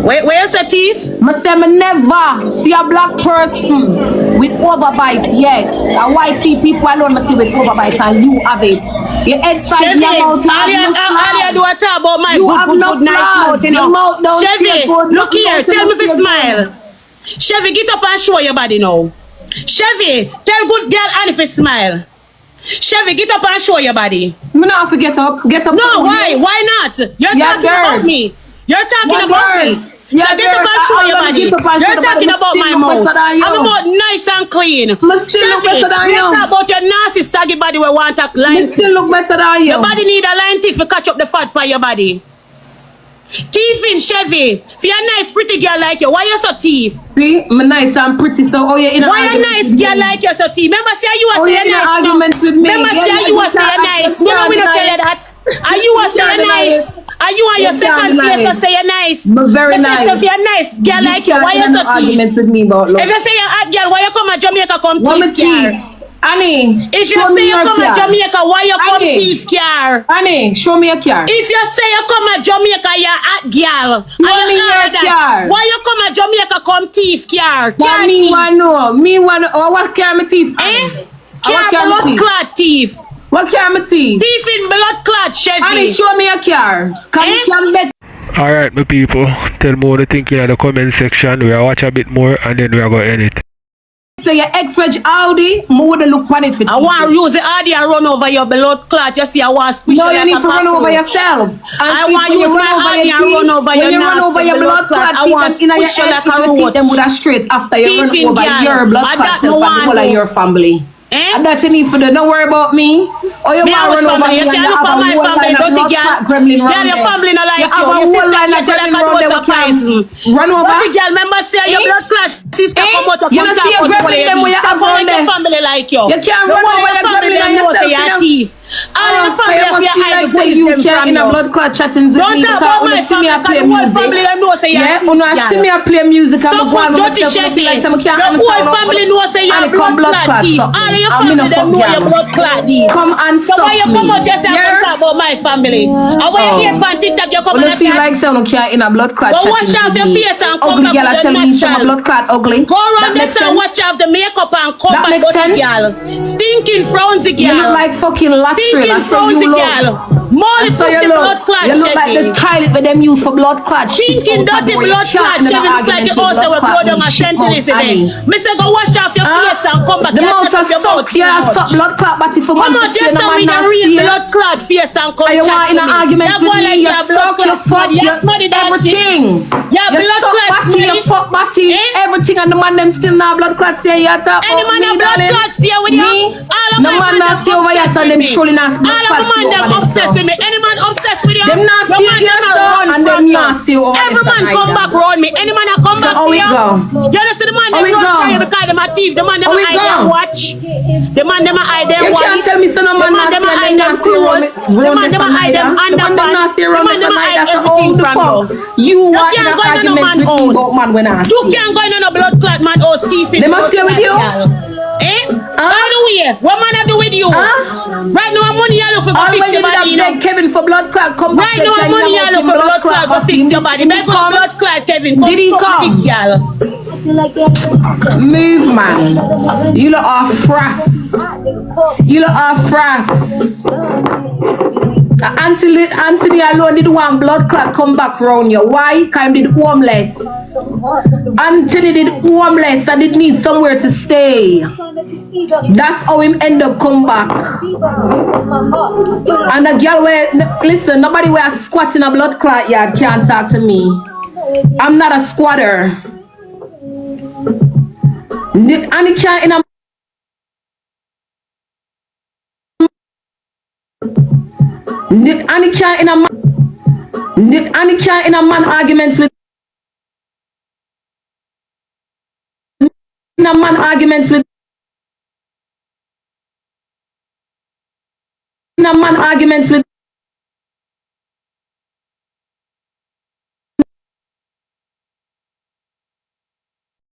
Where's the teeth? I say I never see a black person with overbite yet. A white teeth people alone must see with overbite and you have it. Your head side, your mouth. All you do a talk about my good, nice mouth, you know. Chevy, look here, tell me if you smile. Chevy, get up and show your body now. Chevy, tell good girl and if you smile. Chevy, get up and show your body. I'm not have to get up. Get up. No, why? Why not? You're talking about me. You're talking about me. So get up and show your body. You're talking about my mouth. I'm about nice and clean. Chevy, talk about your nasty saggy body where want to line. Still look better than you. Your body need a line teeth to catch up the fat by your body. Teeth in Chevy. If you're a nice pretty girl like you, why you so teeth? See, I'm nice and pretty, so oh yeah, in why a nice girl like you so teeth? Remember say you are saying nice. Argument with me. Remember say you are saying nice. No, we don't tell you that. Are you are saying nice? Are you on your second face or say you're nice? Very nice. If you're nice girl like you, why you so teeth? With me about love. If you say you're hot girl, why you come to Jamaica come teeth care? Annie, if you say you come to Jamaica, why you come teeth care? Annie, show me a car. If you say you come to Jamaica, you're hot girl. Why you come to Jamaica come teeth care? Me want know. Me want know. What car my teeth? Car blood clot teeth. What car my teeth? Teeth in blood clot, Chevy. Annie, show me a car. Come bet. Alright, my people. Tell me what you think in the comment section. We'll watch a bit more and then we're going to end it. Say your X-Wedge Audi, I would look on it. I want to use the Audi and run over your blood clot. You see, I want to squish you need to run over yourself. I want to use my Audi and run over your nasty blood clot. I want to squish you like a roach. Them with a straight after you run over your blood clot and your family. Eh? And that you need for the don't worry about me. Or your man run over you me and can't you look have for a my whole family, line of dirty blood girl. clot gremlin Girl, round your there. family not like You have a your whole sister line of get like gremlin a round there dose of poison. run over. Dirty girl, remember say your blood clot sister come out of You don't see your gremlin them where you have like round your there. family like you. You can't run over your gremlin and know say yourself, you're a you know. thief. All your family you have must your feel hide like the say you wisdom can't from in a you. blood clot chattings with Don't me talk because about when my you see me family, I play because the whole music. family know say you're a Yeah, thief, when I girl. see me I play music I'm Stop going with dirty to feel Chevy. like I can't The whole understand family know say you're a blood clot thief. All of your family them know you're blood clot thief. Come and So stop why you come out yourself and talk about my family? And when you hear on TikTok, you come when and you feel like someone can't in a blood clot go wash off your face and come ugly back girl with the tell me some natural. blood clot ugly. Go around this and watch off the makeup and come That back makes dirty sense? girl. Stinking frownsy girl. You look like fucking lateral. Stinking frownsy girl. Molly So pussy you blood clot. You look like the toilet where them use for blood clot. Stinking dirty blood clot. Chevy look like the house that will blow down a sentence today. Me say go wash off your face and come back. The mouth of suck, yeah, suck blood clot, but if you come out just tell me the real blood clot face and come you chat want to in an me. argument with me, you suck, you fuck, you smutty that everything. Yeah, you blood suck clot batty, you fuck batty, everything, and the man them still not blood clot stay here top. Any man have blood clot stay with you? All of no my man not stay over here, so them surely not blood all of my man them obsessed with me. Any man obsessed with you? Them not stay here, and them not stay over every man come back round me. Any man come back to you? You don't see the man them run for you because them a thief. The man them hide their watch. The man them hide their watch. You can't tell me so no man not them hide them clothes. The man them hide them underpants. The man them hide everything from you. You can't go in no man house. You can't go in no blood clot man house thief in. They must stay with you. Eh? By the way, what man I do with you? Right now, money you look for go fix your body. You know, Kevin for blood clot. Come right now, money you look for blood clot go fix your body. Beg up blood clot, Kevin. Did he come? Move, man. You lot are frass. You lot are frass. Anthony alone did one blood clot come back round you. Why? Because he did homeless. Anthony did homeless and did need somewhere to stay. That's how him end up come back. And the girl where listen, nobody where squatting a blood clot yard can't talk to me. I'm not a squatter. And he can't in a and he can't in a man arguments with in a man arguments with in a man arguments with